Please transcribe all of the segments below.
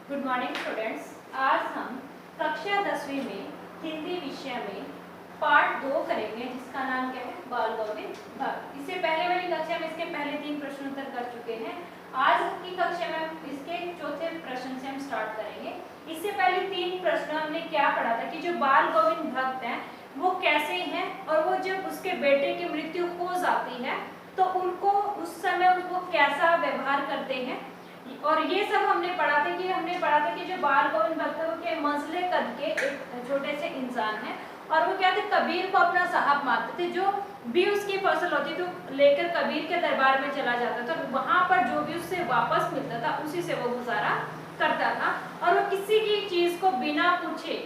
Good morning students. आज हम कक्षा 10वीं में हिंदी विषय में पार्ट 2 करेंगे, जिसका नाम क्या है, बाल गोविंद भक्त। इससे पहले वाली कक्षा में इसके पहले 3 प्रश्न उत्तर कर चुके हैं। आज की कक्षा में इसके चौथे प्रश्न से हम स्टार्ट करेंगे। इससे पहले 3 प्रश्न हमने क्या पढ़ा था कि जो बाल गोविंद भक्त हैं वो कैसे हैं, और वो जब उसके बेटे की मृत्यु हो जाती है तो उनको उस समय उनको कैसा व्यवहार करते हैं, और ये सब हमने पढ़ा था कि जो बाल गोविंद भक्त है वो के मंझले कद के एक छोटे से इंसान है, और वो क्या थे, कबीर को अपना साहब मानते थे। जो भी उसकी फसल होती तो लेकर कबीर के दरबार में चला जाता था, वहां पर जो भी उससे वापस मिलता था उसी से वो गुजारा करता था, और वो किसी की चीज को बिना पूछे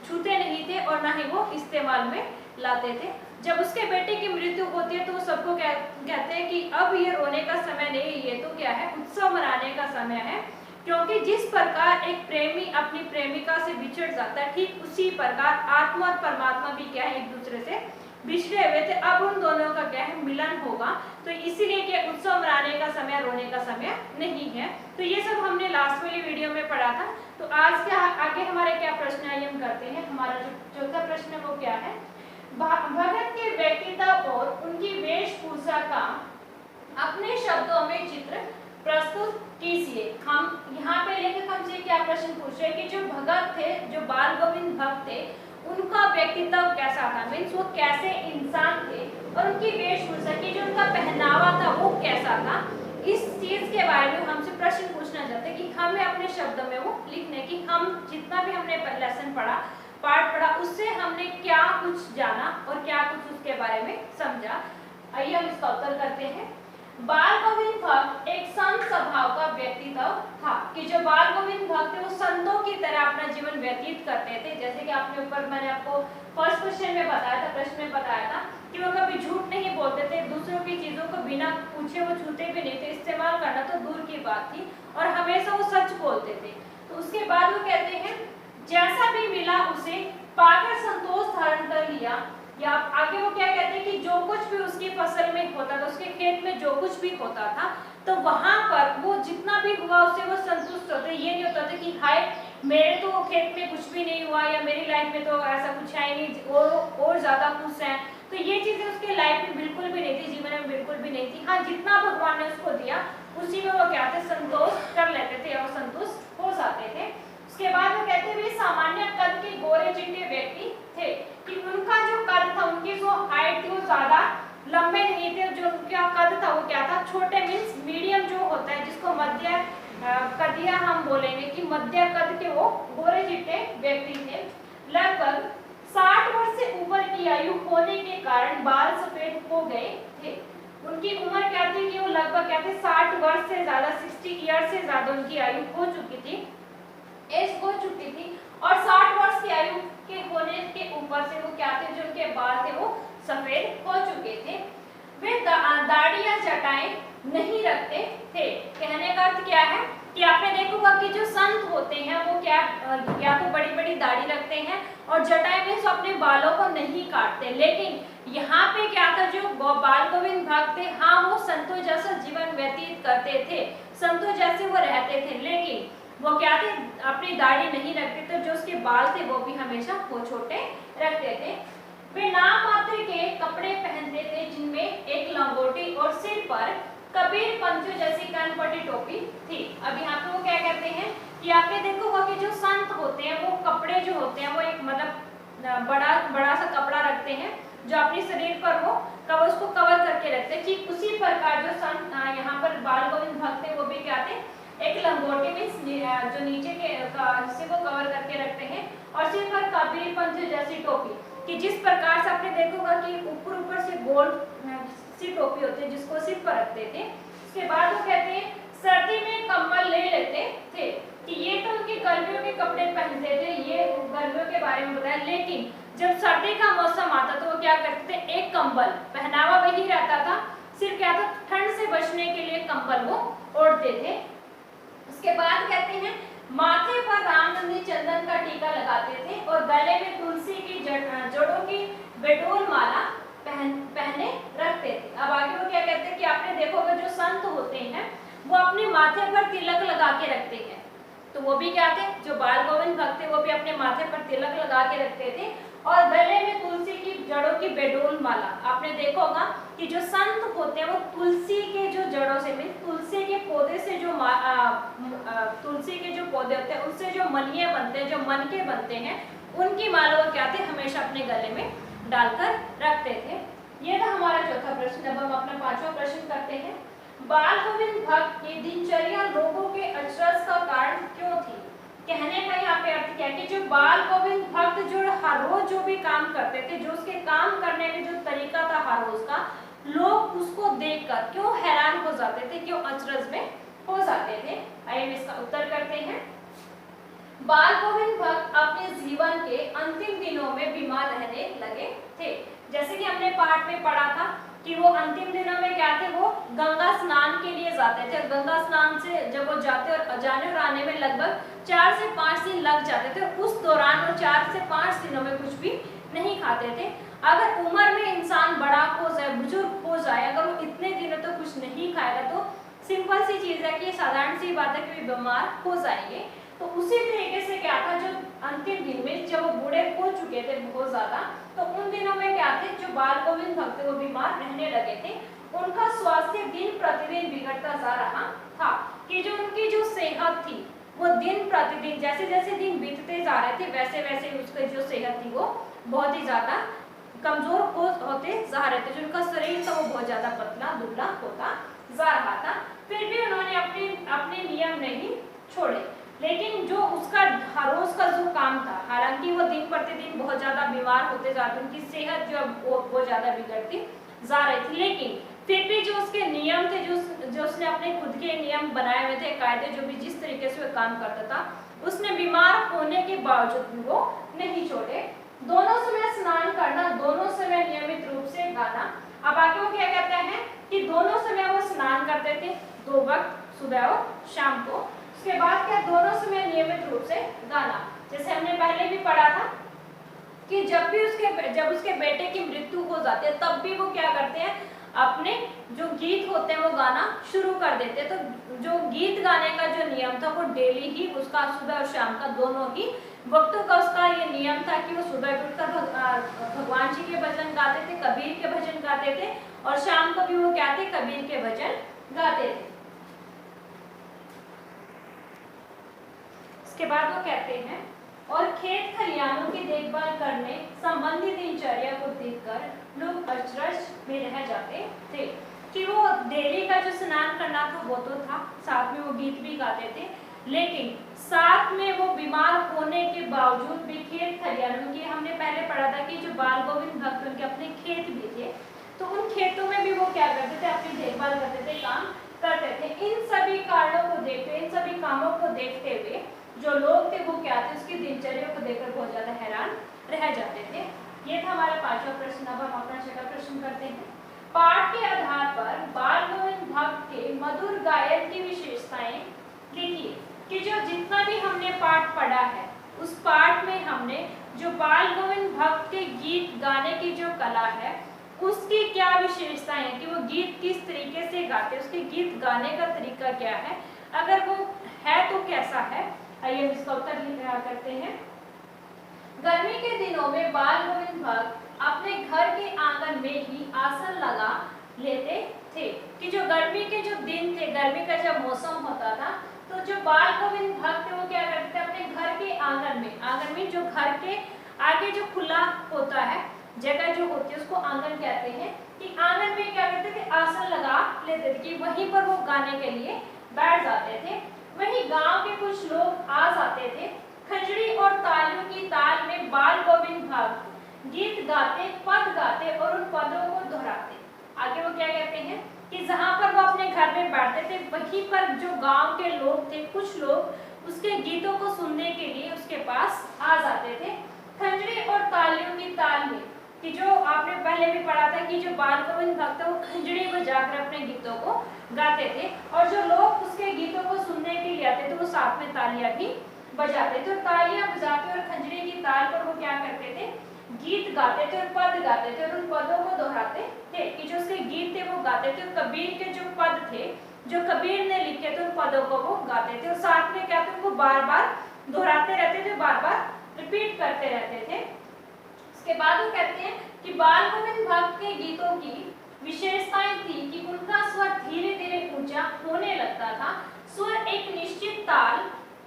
छूते नहीं थे और ना ही वो इस्तेमाल में लाते थे। जब उसके बेटे की मृत्यु होती है तो वो सबको कहते हैं कि अब ये रोने का समय नहीं, ये तो क्या है, उत्सव मनाने का समय है, क्योंकि जिस प्रकार एक प्रेमी अपनी प्रेमिका से बिछड़ जाता है, ठीक उसी प्रकार आत्मा और परमात्मा भी क्या है, एक दूसरे से बिछड़े हुए थे। अब उन दोनों का क्या है, मिलन होगा, तो इसीलिए क्या उत्सव मनाने का समय, रोने का समय नहीं है। तो ये सब हमने लास्ट वाली वीडियो में पढ़ा था। तो आज क्या आगे हमारे क्या प्रश्न है हम करते हैं। हमारा जो चौथा प्रश्न है वो क्या है, भगत के व्यक्तित्व और उनकी वेशभूषा का अपने शब्दों में चित्र प्रस्तुत कीजिए। हम यहाँ पे लेखक हमसे क्या प्रश्न पूछ रहे हैं कि जो भगत थे, जो बाल गोविंद भक्त थे, उनका व्यक्तित्व कैसा था, मीन्स वो कैसे इंसान थे, और उनकी वेशभूषा की जो उनका पहनावा था वो कैसा था। इस चीज के बारे में हमसे प्रश्न पूछना चाहते हैं कि हमें अपने शब्दों में वो लिखने की, हम जितना भी हमने लेसन पढ़ा, पाठ पढ़ा, उससे हमने क्या कुछ जाना और क्या कुछ उसके बारे में समझा। आइए हम इसका उत्तर करते हैं। बाल गोविंद भक्त एक संत स्वभाव का व्यक्तित्व था, कि जो बाल गोविंद भक्त थे वो संतों की तरह अपना जीवन व्यतीत करते थे। जैसे कि आपने ऊपर मैंने आपको फर्स्ट क्वेश्चन में बताया था, प्रश्न में बताया था कि वो कभी झूठ नहीं बोलते थे, दूसरों की चीजों को बिना पूछे वो छूते भी नहीं थे, इस्तेमाल करना तो दूर की बात थी, और हमेशा वो सच बोलते थे। तो उसके बाद वो कहते हैं, जैसा भी मिला उसे पाकर संतोष धारण कर लिया। या आगे वो क्या कहते हैं कि जो कुछ भी उसकी फसल में होता था, उसके खेत में जो कुछ भी होता था, तो वहां पर वो जितना भी हुआ उससे वो संतुष्ट होते। ये नहीं होता था कि हाय मेरे तो खेत में कुछ भी नहीं हुआ, या मेरी लाइफ में तो ऐसा कुछ है नहीं, और ज्यादा खुश हैं। तो ये चीजें उसके लाइफ में बिल्कुल भी नहीं थी, जीवन में बिल्कुल भी नहीं थी। हाँ, जितना भगवान ने उसको दिया उसी में वो क्या थे, संतोष कर लेते थे और संतुष्ट हो जाते थे। उसके बाद वो कहते हैं, वे सामान्य कद के गोरे चिट्टे व्यक्ति थे, कि उनका जो कद था, उनकी जो हाइट थी वो ज्यादा लंबे नहीं थे, जो उनका कद था वो क्या था, छोटे, मीन्स मीडियम जो होता है, जिसको मध्य कदिया हम बोलेंगे कि मध्य कद के वो गोरे चिट्टे व्यक्ति थे। लगभग 60 वर्ष से ऊपर की आयु होने के कारण बाल सफेद हो गए थे। उनकी उम्र क्या थी कि वो लगभग क्या थे, 60 वर्ष से ज्यादा, 60 ईयर से ज्यादा उनकी आयु हो चुकी थी, एज हो चुकी थी, और 60 वर्ष की आयु के होने के ऊपर से वो क्या थे, जो उनके बाल थे वो सफेद हो चुके थे। वे दाढ़ी या जटाएं नहीं रखते थे। कहने का अर्थ क्या है कि आपने देखा होगा कि जो संत होते हैं वो क्या, या तो बड़ी बड़ी दाढ़ी रखते हैं, और जटाएं में अपने बालों को नहीं काटते। लेकिन यहाँ पे क्या था, जो बाल गोविंद भक्त थे, हाँ वो संतों जैसा जीवन व्यतीत करते थे, संतों जैसे वो रहते थे, लेकिन वो क्या थे, अपनी दाढ़ी नहीं रखते थे, जो उसके बाल थे वो भी हमेशा वो छोटे रखते थे। वे नाम मात्र के कपड़े पहनते थे, जिनमें एक लंगोटी और सिर पर कबीर पंचों जैसी कानपट्टी टोपी थी। अब यहाँ पे वो क्या कहते हैं कि आपने देखा होगा कि जो संत होते हैं वो कपड़े जो होते हैं वो एक मतलब बड़ा सा कपड़ा रखते हैं, जो अपने शरीर पर वो उसको कवर करके रखते हैं। ठीक उसी प्रकार जो संत यहाँ पर बाल गोविंद भक्त थे वो भी क्या थे, एक लंगोटी में जो नीचे के हिस्से को कवर करके रखते हैं, और सिर पर कबीर पंच जैसी टोपी, कि जिस प्रकार से आपने देखोगा कि ऊपर से गोल सी टोपी होती है जिसको सिर पर रखते थे। उसके बाद वो कहते हैं, सर्दी में कंबल ले लेते थे, कि ये तो उनके गर्मियों के कपड़े पहनते थे, ये गर्मियों के बारे में बताया। लेकिन जब सर्दी का मौसम आता तो वो क्या करते थे, एक कंबल, पहनावा वही रहता था, सिर्फ क्या था, ठंड से बचने के लिए कंबल वो ओढ़ते थे। उसके बाद कहते हैं, माथे पर रामनंदी चंदन का टीका लगाते थे, और गले में तुलसी की जड़ों की बेडोल माला पहने रखते थे। अब आगे वो क्या कहते हैं कि आपने देखोगे जो संत होते हैं वो अपने माथे पर तिलक लगा के रखते हैं, तो वो भी क्या थे, जो बाल गोविंद भक्त थे वो भी अपने माथे पर तिलक लगा के रखते थे और गले में तुलसी की जड़ों की बेडोल माला। आपने देखा होगा कि जो संत होते हैं वो तुलसी के जो जड़ों से मीन तुलसी के पौधे से जो तुलसी के जो पौधे होते हैं उससे जो मनिये बनते हैं, जो मनके बनते हैं, उनकी माला वो क्या थे, हमेशा अपने गले में डालकर रखते थे। ये था हमारा चौथा प्रश्न। अब हम अपना पांचवा प्रश्न करते हैं। बाल गोविंद भक्त की दिनचर्या लोगों के अचरज का कारण क्यों थी? कहने का यहाँ पे अर्थ क्या है कि जो बाल गोविंद भक्त जो हर रोज जो भी काम करते थे, जो उसके काम करने का जो तरीका था हर रोज का, लोग उसको देखकर क्यों हैरान हो जाते थे, क्यों अचरज में हो जाते थे। आइए हम इसका उत्तर करते हैं। बाल गोविंद भक्त अपने जीवन के अंतिम दिनों में बीमार रहने लगे थे। जैसे कि हमने पाठ में पढ़ा था कि वो अंतिम दिनों में क्या थे, वो गंगा स्नान के लिए जाते थे। गंगा स्नान से जब वो जाते और जाने और आने में लगभग 4 से 5 दिन लग जाते थे। उस दौरान वो 4 से 5 दिनों में कुछ भी नहीं खाते थे। अगर उम्र में इंसान बड़ा हो जाए, बुजुर्ग हो जाए, अगर वो इतने दिनों तो कुछ नहीं खाएगा तो सिंपल सी चीज है कि साधारण सी बात है कि वे बीमार हो जाएंगे। तो उसी तरीके से क्या था, जो अंतिम दिन में जब वो बूढ़े हो चुके थे बहुत ज्यादा, तो उन दिनों में क्या थे, जो बाल गोविंद भक्त थे वो बीमार रहने लगे थे। उनका स्वास्थ्य दिन प्रतिदिन बिगड़ता जा रहा था कि जो उनकी जो सेहत थी वो दिन प्रतिदिन जैसे जैसे दिन बीतते जा रहे थे वैसे वैसे उसकी जो सेहत थी वो बहुत ही ज्यादा कमजोर होते जा रहे थे। जो उनका शरीर था वो बहुत ज्यादा पतला दुबला होता जा रहा था। फिर भी उन्होंने अपने नियम नहीं छोड़े, लेकिन जो उसका हर रोज का जो काम था, हालांकि वो दिन प्रतिदिन बहुत ज्यादा बीमार होते जाते, उनकी सेहत जो वो ज्यादा बिगड़ती जा रही थी, लेकिन फिर भी जो उसके नियम थे, जो उसने अपने खुद के नियम बनाए हुए थे, कायदे, जो भी जिस तरीके से वो काम करता था, उसने बीमार होने के बावजूद भी वो नहीं छोड़े। दोनों समय स्नान करना, दोनों समय नियमित रूप से गाना। अब आगे वो क्या कहते हैं कि दोनों समय वो स्नान करते थे, 2 वक्त, सुबह और शाम को। उसके बाद क्या, दोनों समय नियमित रूप से गाना। जैसे हमने पहले भी पढ़ा था कि जब उसके बेटे की मृत्यु हो जाती है तब भी वो क्या करते हैं, अपने जो गीत होते हैं वो गाना शुरू कर देते हैं। तो जो गीत गाने का जो नियम था वो डेली ही उसका सुबह और शाम का दोनों ही वक्तों का उसका ये नियम था कि वो सुबह उठकर भगवान जी के भजन गाते थे, कबीर के भजन गाते थे, और शाम को भी वो क्या थे, कबीर के भजन गाते थे। इसके बाद वो कहते हैं, और खेत खलिहानों की देखभाल करने संबंधी दिनचर्या को देखकर लोग अचरज में रह जाते थे कि वो डेली का जो स्नान करना था वो तो था, साथ में वो गीत भी गाते थे, लेकिन साथ में वो बीमार होने के बावजूद भी खेत खलिहानों की, हमने पहले पढ़ा था कि जो बाल गोविंद भक्त उनके अपने खेत भी थे, तो उन खेतों में भी वो क्या करते थे, अपनी देखभाल करते थे, काम करते थे। इन सभी कारणों को देखते, इन सभी कामों को देखते हुए जो लोग थे वो क्या थे, उसकी दिनचर्या को देखकर बहुत ज्यादा हैरान रह जाते थे। ये था हमारा पांचवा प्रश्न। अब हम अपना छठा प्रश्न करते हैं। पाठ के आधार पर बाल गोविंद भक्त के मधुर गायन की विशेषताएं लिखिए। कि जो जितना भी हमने पाठ पढ़ा है उस पाठ में हमने जो बाल गोविंद भक्त के गीत गाने की जो कला है उसकी क्या विशेषताएं हैं, कि वो गीत किस तरीके से गाते, उसके गीत गाने का तरीका क्या है, अगर वो है तो कैसा है। आइए इसका उत्तर करते हैं। गर्मी के दिनों में बाल गोविंद भक्त अपने घर के आंगन में ही आसन लगा लेते थे। कि जो गर्मी के जो दिन थे, गर्मी का जब मौसम होता था, तो जो बाल गोविंद भक्त थे वो क्या करते थे, अपने घर के आंगन में जो घर के आगे जो खुला होता है जगह जो होती है उसको आंगन कहते हैं, कि आंगन में क्या करते थे, आसन लगा लेते थे, कि वहीं पर वो गाने के लिए बैठ जाते थे। वहीं गांव के कुछ लोग आ जाते थे, खंजड़ी और तालियों की ताल में बाल गोविंद भक्त गीत गाते, पद गाते और उन पदों को दोहराते। आगे वो क्या कहते हैं कि जहां पर वो अपने घर में बैठते थे वहीं पर जो गांव के लोग थे, कुछ लोग उसके गीतों को सुनने के लिए उसके पास आ जाते थे। खंजड़ी और तालियों की ताल में, कि जो आपने पहले भी पढ़ा था कि जो बाल गोविंद भक्त है वो खंजड़ी बजाकर अपने गीतों को गाते थे, और जो लोग उसके गीतों को सुनने के लिए आते थे वो साथ में तालियां भी बजाते थे। तालियां बजाते और खंजड़ी की ताल पर वो क्या करते थे, गीत गाते थे और पद गाते थे और उन पदों को दोहराते थे। कि जो उसके गीत थे वो गाते थे, और कबीर के जो पद थे जो कबीर ने लिखे थे उन पदों को वो गाते थे और साथ में क्या थे उनको बार बार दोहराते रहते थे, बार बार रिपीट करते रहते थे। उसके बाद वो कहते हैं कि बाल गोविंद भक्त के गीतों की विशेषताएं थी कि उनका स्वर धीरे धीरे ऊंचा होने लगता था। स्वर एक निश्चित ताल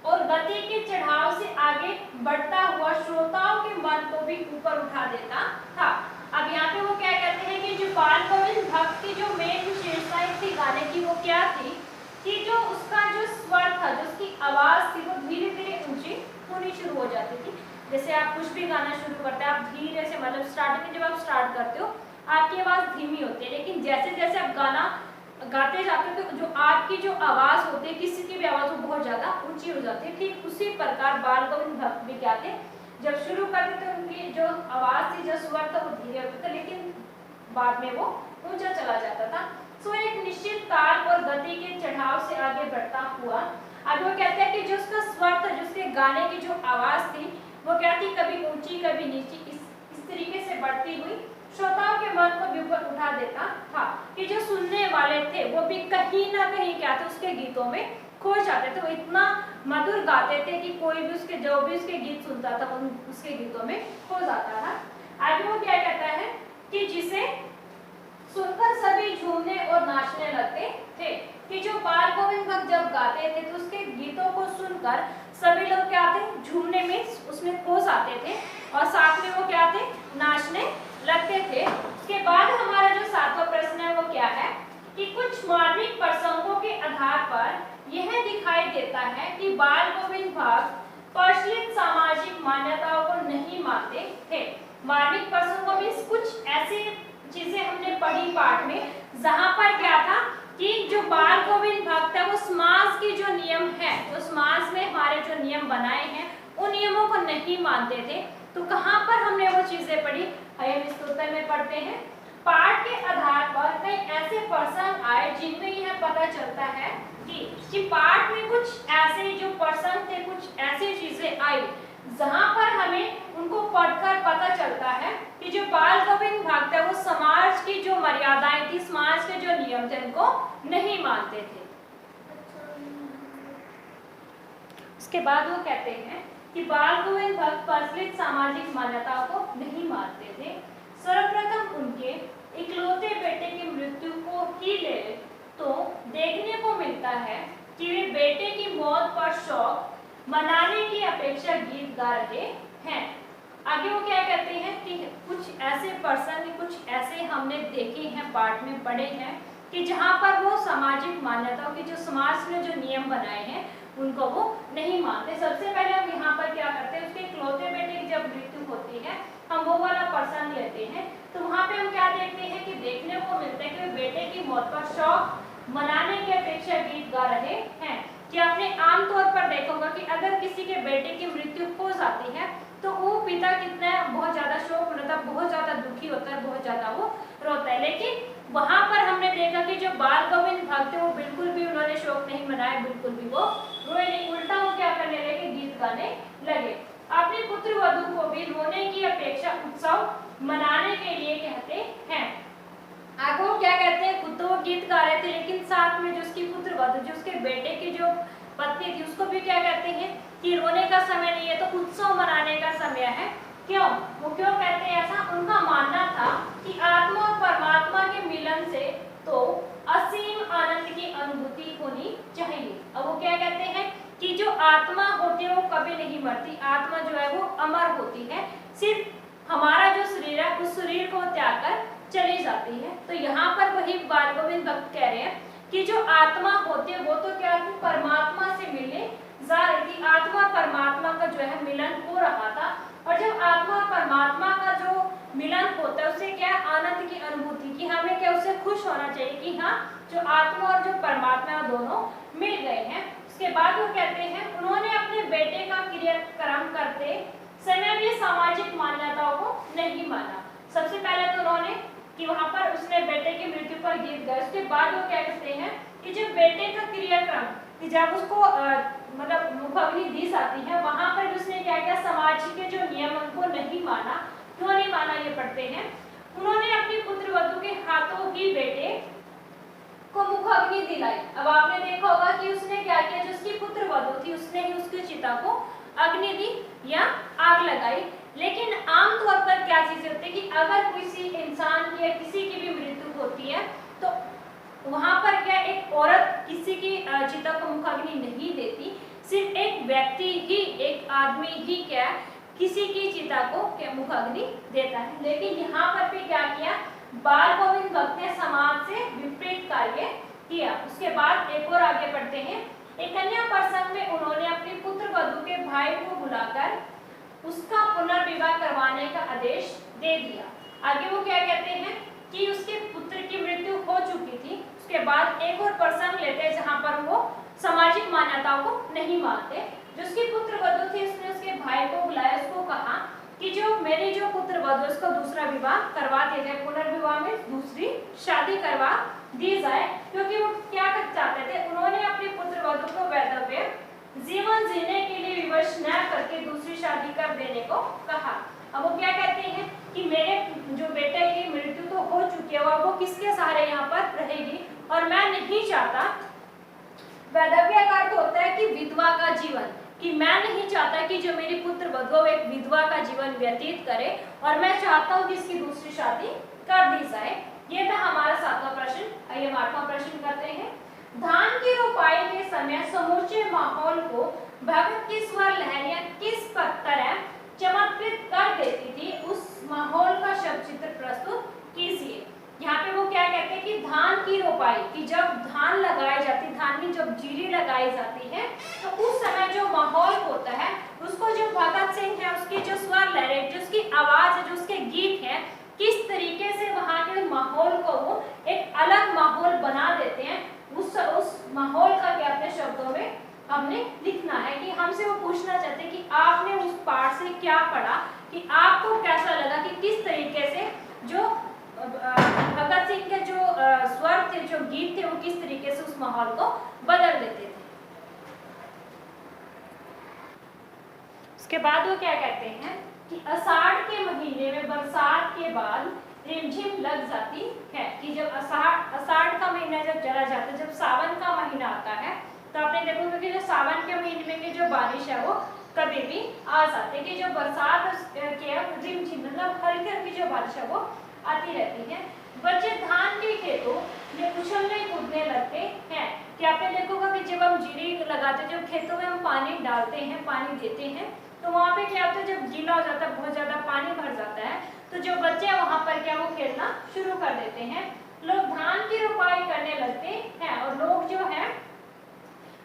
और गति के चढ़ाव से आगे बढ़ता हुआ श्रोताओं के मन को भी ऊपर उठा देता था। अब यहाँ पे वो क्या कहते हैं कि जो बाल गोविंद भक्त की जो मेन विशेषताएं थी गाने की वो क्या थी कि जो उसका जो स्वर था, जो उसकी आवाज थी वो धीरे धीरे ऊंची होनी शुरू हो जाती थी। जैसे आप कुछ भी गाना शुरू करते हैं, आप धीरे से मतलब स्टार्टिंग में जब आप स्टार्ट करते हो आपकी आवाज धीमी होती है, लेकिन जैसे जैसे आप गाना गाते जाते हो तो जो आपकी जो आवाज होती है, किसी की भी आवाज वो बहुत ज्यादा ऊंची हो जाती है। ठीक उसी प्रकार बाल गोविंद भक्त भी क्या थे, जब शुरू करते थे उनकी जो आवाज थी, जो स्वर था वो धीरे होता था, लेकिन बाद में वो ऊंचा चला जाता था। सो एक निश्चित ताल और गति के चढ़ाव से आगे बढ़ता हुआ, अब वो कहते हैं कि जो उसका स्वर था, जो उसके गाने की जो आवाज थी वो क्या थी, कभी ऊंची कभी नीची, इस तरीके से बढ़ती हुई श्रोताओं के मन को भी ऊपर उठा देता था कि जो सुनने वाले थे वो भी कहीं ना कहीं क्या थे उसके गीतों में खो जाते थे। वो इतना मधुर गाते थे कि कोई भी उसके जो भी उसके गीत सुनता था वो उसके गीतों में खो जाता था। आगे वो क्या कहता है कि जिसे सुनकर सभी झूमने और नाचने लगते थे, कि जो बाल गोविंद भक्त जब गाते थे तो उसके गीतों को सुनकर सभी लोग क्या थे, झूमने में उसमें खो जाते थे और साथ में वो क्या थे, नाचने लगते थे। उसके बाद हमारा जो सातवां प्रश्न है वो क्या है कि कुछ मार्मिक प्रसंगों के आधार पर यह दिखाई देता है कि बाल गोविंद भक्त प्रचलित सामाजिक मान्यताओं को नहीं मानते थे। मार्मिक प्रसंगों में कुछ ऐसी चीजें हमने पढ़ी पाठ में जहां पर क्या था कि जो बाल गोविंद भक्त है वो समाज के जो नियम है, जो समाज में हमारे जो नियम बनाए हैं उन नियमों को नहीं मानते थे। तो कहाँ पर हमने वो चीजें पढ़ी, हम इस उत्तर में पढ़ते हैं। पाठ के आधार पर कई ऐसे प्रसंग आए जिनमें यह पता चलता है कि पाठ में कुछ ऐसे जो प्रसंग थे, कुछ ऐसी चीजें आई जहां पर हमें उनको पढ़कर पता चलता है कि जो बाल गोविंद भक्त है वो समाज की जो मर्यादाएं थी, समाज के जो नियम थे उनको नहीं मानते थे। उसके बाद वो कहते हैं कि बाल गोविंद भक्त प्रचलित सामाजिक मान्यताओं को नहीं मानते थे। सर्वप्रथम उनके इकलौते बेटे की मृत्यु को ही ले तो देखने को मिलता है कि वे बेटे की मौत पर शोक मनाने की अपेक्षा गीत गा रहे हैं। आगे वो क्या कहते हैं कि कुछ ऐसे प्रसंग, कुछ ऐसे हमने देखे हैं, पाठ में पढ़े हैं कि जहाँ पर वो सामाजिक मान्यताओं की जो समाज ने जो नियम बनाए हैं उनको वो नहीं मानते। सबसे पहले हम यहाँ पर क्या करते हैं, उसके इकलौते बेटे की जब मृत्यु होती है हम वो वाला प्रसंग लेते हैं, तो वहाँ पे हम क्या देखते हैं कि देखने को मिलता है कि बेटे की मौत पर शोक मनाने की अपेक्षा गीत गा रहे हैं। कि आपने आमतौर पर देखा होगा कि अगर किसी के बेटे की मृत्यु हो जाती है तो वो पिता कितना बहुत ज्यादा शोक मनाता, बहुत ज्यादा दुखी होता है, बहुत ज्यादा वो रोता है। लेकिन वहां पर हमने देखा कि जो बाल गोविंद भक्त थे वो बिल्कुल भी उन्होंने शोक नहीं मनाया, बिल्कुल भी वो रोए नहीं, उल्टा वो क्या करने लगे, गीत गाने लगे। अपने पुत्र वधू को भी रोने की अपेक्षा उत्सव मनाने के लिए कहते हैं। आगे वो क्या कहते हैं, खुद तो वो गीत गा रहे थे लेकिन साथ में जो उसकी पुत्र वधू, जो उसके बेटे की जो पत्नी थी, उसको भी क्या कहते हैं कि रोने का समय नहीं है तो उत्सव मनाने का समय है। क्यों, वो क्यों कहते हैं ऐसा, उनका मानना था कि आत्मा और परमात्मा के मिलन से तो असीम आनंद की अनुभूति होनी चाहिए। अब वो क्या कहते हैं कि जो आत्मा होती है वो कभी नहीं मरती, आत्मा जो है वो अमर होती है, सिर्फ हमारा जो शरीर है उस शरीर को त्याग कर चली जाती है। तो यहाँ पर वही बाल गोविंद भक्त कह रहे हैं कि जो आत्मा होती है वो तो क्या थी, परमात्मा से मिलने जा रही थी, आत्मा परमात्मा का जो है मिलन हो रहा था। और जब आत्मा और परमात्मा का जो मिलन होता है उससे क्या आनंद की अनुभूति, कि हमें क्या उससे खुश होना चाहिए कि हाँ जो आत्मा और जो परमात्मा दोनों मिल गए हैं। उसके बाद वो कहते हैं उन्होंने अपने बेटे का क्रियाक्रम करते समय भी सामाजिक मान्यताओं को नहीं माना। सबसे पहले तो उन्होंने कि वहां पर उसने बेटे की मृत्यु पर गीत गाए, उसके बाद वो क्या कहते हैं कि जब बेटे का क्रियाक्रम कि जब उसको मतलब मुखाग्नि दी जाती है वहां पर उसने क्या किया, समाज के जो नियम उनको नहीं माना। क्यों नहीं माना ये पढ़ते हैं, उन्होंने अपनी पुत्र वधू के हाथों ही बेटे को मुखाग्नि दिलाई। अब आपने देखा होगा कि उसने क्या किया, जो उसकी पुत्र वधू थी उसने ही उसकी चिता को अग्नि दी या आग लगाई। लेकिन आमतौर पर क्या चीजें होती है कि अगर किसी इंसान की या किसी की भी मृत्यु होती है तो वहां पर क्या एक औरत किसी की चिता को मुखाग्नि नहीं देती, सिर्फ एक व्यक्ति ही, एक आदमी ही क्या किसी की चिता को क्या मुखाग्नि देता है। लेकिन यहाँ पर भी क्या किया, बाल गोविंद भक्त ने समाज से विपरीत कार्य किया। उसके बाद एक और आगे बढ़ते हैं। एक कन्या प्रसंग में उन्होंने अपनी पुत्र वधू के भाई को बुलाकर उसका पुनर्विवाह करवाने का आदेश दे दिया। आगे वो क्या कहते हैं कि उसके पुत्र की मृत्यु हो चुकी थी। उसके बाद एक और प्रसंग लेते हैं जहां पर वो सामाजिक मान्यताओं को नहीं मानते। जो उसकी पुत्र वधू थी उसने उसके भाई को बुलाया, उसको कहा कि जो मेरी जो पुत्र वधू उसको दूसरा विवाह करवा दिया जाए, पुनर्विवाह में दूसरी शादी करवा दी जाए, क्योंकि वो क्या कर चाहते थे, उन्होंने अपनी पुत्र वधू को वैधव्य जीवन जीने के लिए विवश न करके दूसरी शादी कर देने को कहा। अब वो क्या कहते हैं कि मेरे जो बेटे की मृत्यु तो हो चुकी है, वो किसके सहारे यहाँ पर रहेगी, और मैं नहीं चाहता, वैधव्य का अर्थ होता है कि विधवा का जीवन, कि मैं नहीं चाहता कि जो मेरी पुत्र वधू एक विधवा का जीवन व्यतीत करे, और मैं चाहता हूँ कि इसकी दूसरी शादी कर दी जाए। ये था हमारा 7वां प्रश्न। आइए हम 8वां प्रश्न करते हैं। धान की रोपाई के समय समूचे माहौल को भगत की स्वर लहरियां किस तरह चमत्कृत कर देती थी, उस माहौल का शब्द चित्र प्रस्तुत कीजिए। यहाँ पे वो क्या कहते हैं कि धान की रोपाई, कि जब धान लगाई जाती, धान की जब जीरी लगाई जाती है तो उस समय जो माहौल होता है उसको जो भगत सिंह है उसकी जो स्वर लहरें, जो उसकी आवाज है, जो उसके गीत है, किस तरीके से वहाँ के माहौल को वो एक अलग माहौल बना देते हैं। उस माहौल का भी अपने शब्दों में हमने लिखना है, कि हमसे वो पूछना चाहते हैं कि आपने उस पाठ से क्या पढ़ा, कि आपको कैसा लगा, कि किस तरीके से जो भगत सिंह के जो स्वर थे, जो गीत थे, वो किस तरीके से उस माहौल को बदल देते थे। उसके बाद वो क्या कहते हैं कि आषाढ़ के महीने में बरसात के बाद रिमझिम लग जाती है, कि जब आषाढ़ का महीना जब चला जाता है, जब सावन का महीना आता है, तो आपने देखोगे कि जो सावन के महीने में की जो बारिश है वो कभी भी आ जाती है, कि जो बरसात के रिमझिम मतलब हल्की हल्की जो बारिश है वो आती रहती है। बच्चे धान के खेतों में उछलने कूदने लगते हैं, कि आपने देखोगा कि जब हम जीरी लगाते हैं, जब खेतों में हम पानी डालते हैं, पानी देते हैं, तो वहाँ पे क्या होता है, जब गीला हो जाता है, बहुत ज्यादा पानी भर जाता है, तो जो बच्चे वहाँ पर क्या वो खेलना शुरू कर देते हैं। लोग धान की रोपाई करने लगते हैं, और लोग जो है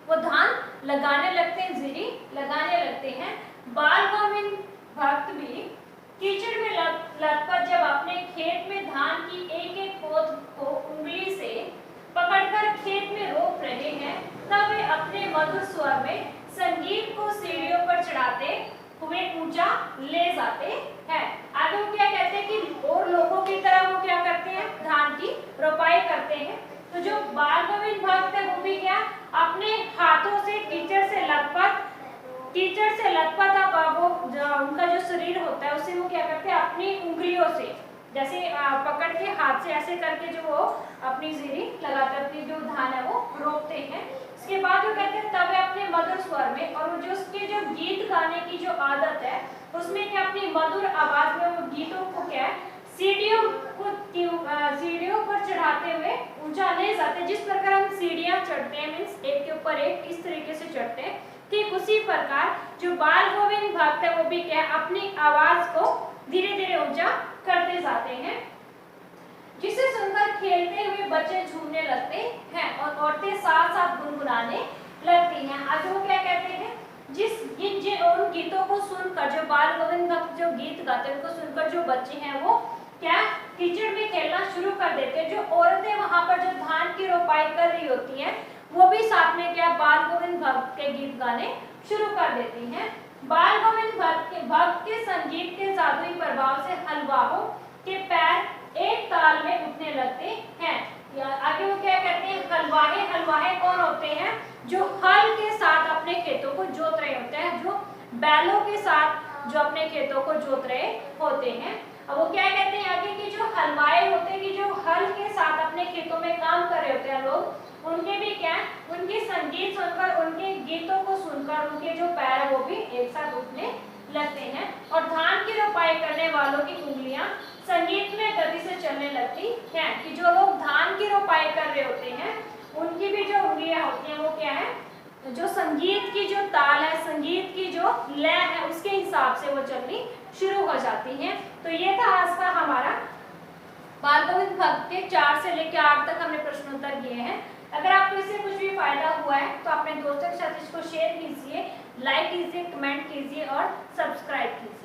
वो धान लगाने लगते हैं, जीरी लगाने लगते हैं। बाल गोविंद भक्त भी कीचड़ में लथपथ जब अपने खेत में धान की एक एक पोत को उंगली से पकड़कर खेत में रोप रहे हैं, तब वे अपने मधुर स्वर में संगीत को सीढ़ियों पर चढ़ाते हुए ऊंचा ले जाते हैं। आगे वो क्या कहते हैं कि और लोगों की तरह वो क्या करते हैं, धान की रोपाई करते हैं। तो जो बाल गोविंद भक्त है वो भी क्या अपने हाथों से कीचड़ से लथपथ अब वो उनका जो शरीर होता है उसे वो क्या करते हैं, अपनी उंगलियों से जैसे पकड़ के हाथ से ऐसे करके जो वो अपनी जीरी लगाते हैं, अपनी जो धान है वो रोपते हैं। इसके बाद वो कहते हैं तब वे अपने मधुर स्वर में, और जो उसके जो गीत गाने की जो आदत है उसमें क्या अपनी मधुर आवाज में वो गीतों को क्या है सीढ़ियों पर चढ़ाते हुए ऊंचा ले जाते। जिस प्रकार हम सीढ़ियां चढ़ते हैं, मीन्स एक के ऊपर एक इस तरीके से चढ़ते हैं, ठीक उसी प्रकार जो बाल गोविंद भक्त है वो भी क्या अपनी आवाज को धीरे धीरे ऊंचा करते जाते हैं, जिसे सुनकर खेलते हुए बच्चे झूमने लगते हैं और औरतें साथ साथ गुनगुनाने लगती हैं। आगे वो क्या कहते हैं, उन गीतों को सुनकर जो बाल गोविंद भक्त जो गीत गाते हैं उनको सुनकर जो बच्चे हैं वो क्या कीचड़ में खेलना शुरू कर देते हैं। जो औरतें वहां पर जो धान की रोपाई कर रही होती हैं वो भी साथ में क्या बाल गोविंद भक्त के गीत गाने शुरू कर देती हैं। बाल गोविंद भक्त के संगीत के जादुई प्रभाव से हलवाहों के पैर एक ताल में उठने लगते हैं। आगे वो क्या कहते हैं, हलवाहे कौन होते हैं, जो हल के साथ अपने खेतों को जोत रहे होते हैं, जो बैलों के साथ जो अपने खेतों को जोत रहे होते हैं। अब वो क्या कहते हैं आगे कि जो हलवाई होते हैं कि जो हल के साथ अपने खेतों में काम कर रहे होते हैं लोग, उनके भी क्या है, उनके संगीत सुनकर, उनके गीतों को सुनकर उनके जो पैर है वो भी एक साथ उठने लगते हैं। और धान की रोपाई करने वालों की उंगलियां संगीत में गति से चलने लगती हैं, कि जो लोग धान की रोपाई कर रहे होते हैं उनकी भी जो उंगलियां होती हैं वो क्या है, जो संगीत की जो ताल है, संगीत की जो लय है उसके हिसाब से वो चलनी शुरू हो जाती हैं। तो ये था आज का हमारा बाल गोविंद भक्त के 4 से लेकर 8 तक हमने प्रश्नोत्तर किए हैं। अगर आपको इससे कुछ भी फायदा हुआ है तो अपने दोस्तों के साथ इसको शेयर कीजिए, लाइक कीजिए, कमेंट कीजिए और सब्सक्राइब कीजिए।